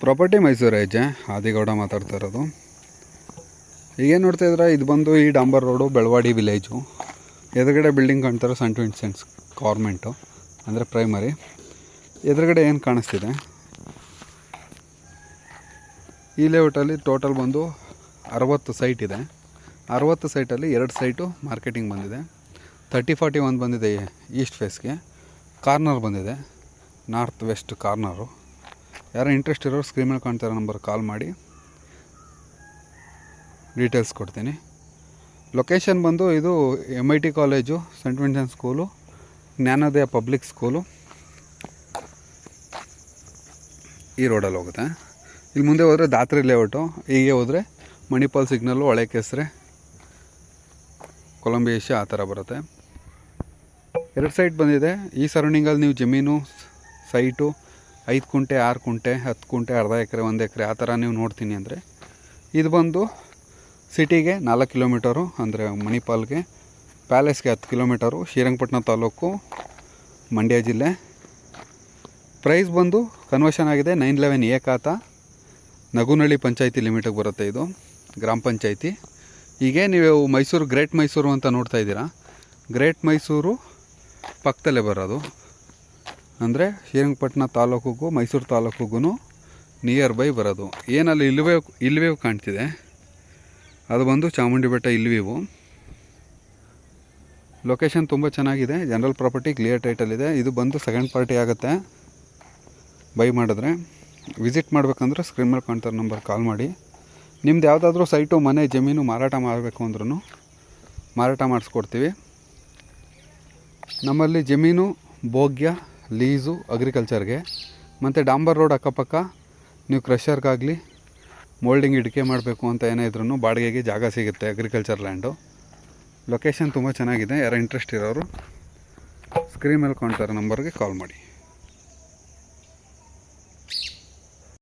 Property Mysuru ಹೆಜ್ಜೆ ಆದಿಗೌಡ ಮಾತಾಡ್ತಾ ಇರೋದು. ಈಗೇನು ನೋಡ್ತಾ ಇದ್ರೆ ಇದು ಬಂದು ಈ ಡಾಂಬರ್ ರೋಡು ಬೆಳವಾಡಿ ವಿಲೇಜು. ಎದುರುಗಡೆ ಬಿಲ್ಡಿಂಗ್ ಕಾಣ್ತಾರೆ ಸೆಂಟ್ ವಿನ್ಸೆಂಟ್ಸ್ ಗೌರ್ಮೆಂಟು ಅಂದರೆ ಪ್ರೈಮರಿ. ಎದುರುಗಡೆ ಏನು ಕಾಣಿಸ್ತಿದೆ ಈ ಲೇಔಟಲ್ಲಿ ಟೋಟಲ್ ಬಂದು 60 ಸೈಟ್ ಇದೆ. 60 ಸೈಟಲ್ಲಿ 2 ಸೈಟು ಮಾರ್ಕೆಟಿಂಗ್ ಬಂದಿದೆ. 30-41 ಬಂದಿದೆ ಈಸ್ಟ್ ಫೇಸ್ಗೆ. ಕಾರ್ನರ್ ಬಂದಿದೆ, ನಾರ್ತ್ ವೆಸ್ಟ್ ಕಾರ್ನರು. ಯಾರೋ ಇಂಟ್ರೆಸ್ಟ್ ಇರೋರು ಸ್ಕ್ರೀನ್ ಮೇಲೆ ಕಾಣ್ತಾರೋ ನಂಬರ್ ಕಾಲ್ ಮಾಡಿ ಡೀಟೇಲ್ಸ್ ಕೊಡ್ತೀನಿ. ಲೊಕೇಶನ್ ಬಂದು ಇದು MIT college, saint Vincent school, Jnanodaya public school ಈ ರೋಡಲ್ಲಿ ಹೋಗುತ್ತೆ. ಇಲ್ಲಿ ಮುಂದೆ ಹೋದರೆ ದಾತ್ರಿ ಲೇಔಟು, ಹೀಗೆ ಹೋದರೆ ಮಣಿಪಾಲ್ ಸಿಗ್ನಲ್ಲು, ಹೊಳೆ ಕೆಸರೆ, ಕೊಲಂಬಿಯೇಷ ಆ ಥರ ಬರುತ್ತೆ. 2 ಸೈಟ್ ಬಂದಿದೆ. ಈ ಸರೌಂಡಿಂಗಲ್ಲಿ ನೀವು ಜಮೀನು ಸೈಟು 5 ಕುಂಟೆ 6 ಕುಂಟೆ 10 ಕುಂಟೆ ಅರ್ಧ ಎಕರೆ 1 ಎಕರೆ ಆ ಥರ ನೀವು ನೋಡ್ತೀನಿ ಅಂದರೆ ಇದು ಬಂದು ಸಿಟಿಗೆ 4 ಕಿಲೋಮೀಟರು, ಅಂದರೆ ಮಣಿಪಾಲ್ಗೆ, ಪ್ಯಾಲೇಸ್ಗೆ 10 ಕಿಲೋಮೀಟರು, ಶ್ರೀರಂಗಪಟ್ಟಣ ತಾಲೂಕು, ಮಂಡ್ಯ ಜಿಲ್ಲೆ. ಪ್ರೈಸ್ ಬಂದು ಕನ್ವರ್ಷನ್ ಆಗಿದೆ 911A ಖಾತಾ, ನಗುನಳ್ಳಿ ಪಂಚಾಯತಿ ಲಿಮಿಟಿಗೆ ಬರುತ್ತೆ. ಇದು ಗ್ರಾಮ ಪಂಚಾಯತಿ. ಹೀಗೆ ನೀವು ಮೈಸೂರು ಗ್ರೇಟ್ ಮೈಸೂರು ಅಂತ ನೋಡ್ತಾ ಇದ್ದೀರಾ. ಗ್ರೇಟ್ ಮೈಸೂರು ಪಕ್ಕದಲ್ಲೇ ಬರೋದು, ಅಂದರೆ ಶ್ರೀರಂಗಪಟ್ಟಣ ತಾಲೂಕಿಗೂ ಮೈಸೂರು ತಾಲೂಕಿಗೂ ನಿಯರ್ ಬೈ ಬರೋದು. ಏನಲ್ಲಿ ಇಲ್ವೇವ್ ಕಾಣ್ತಿದೆ ಅದು ಬಂದು ಚಾಮುಂಡಿ ಬೆಟ್ಟ ಇಲ್ವೀವು. ಲೊಕೇಶನ್ ತುಂಬ ಚೆನ್ನಾಗಿದೆ. ಜನರಲ್ ಪ್ರಾಪರ್ಟಿ, ಕ್ಲಿಯರ್ ಟೈಟಲ್ ಇದೆ. ಇದು ಬಂದು ಸೆಕೆಂಡ್ ಪಾರ್ಟಿ ಆಗುತ್ತೆ ಬೈ ಮಾಡಿದ್ರೆ. ವಿಸಿಟ್ ಮಾಡಬೇಕಂದ್ರೆ ಸ್ಕ್ರೀನ್ ಮೇಲೆ ಕಾಣ್ತಾರೆ ನಂಬರ್ ಕಾಲ್ ಮಾಡಿ. ನಿಮ್ದು ಯಾವುದಾದ್ರೂ ಸೈಟು, ಮನೆ, ಜಮೀನು ಮಾರಾಟ ಮಾಡಬೇಕು ಅಂದ್ರೂ ಮಾರಾಟ ಮಾಡಿಸ್ಕೊಡ್ತೀವಿ. ನಮ್ಮಲ್ಲಿ ಜಮೀನು, ಭೋಗ್ಯ, ಲೀಸು, ಅಗ್ರಿಕಲ್ಚರ್ಗೆ ಮತ್ತು ಡಾಂಬರ್ ರೋಡ್ ಅಕ್ಕಪಕ್ಕ ನೀವು ಕ್ರಷರ್ಗಾಗಲಿ ಮೋಲ್ಡಿಂಗ್ ಇಡಿಕೆ ಮಾಡಬೇಕು ಅಂತ ಏನೇ ಇದ್ರೂ ಬಾಡಿಗೆಗೆ ಜಾಗ ಸಿಗುತ್ತೆ, ಅಗ್ರಿಕಲ್ಚರ್ ಲ್ಯಾಂಡು. ಲೊಕೇಶನ್ ತುಂಬ ಚೆನ್ನಾಗಿದೆ. ಯಾರೋ ಇಂಟ್ರೆಸ್ಟ್ ಇರೋರು ಸ್ಕ್ರೀನ್ ಮೇಲೆ ಕಾಣ್ತಾರೆ ನಂಬರ್ಗೆ ಕಾಲ್ ಮಾಡಿ.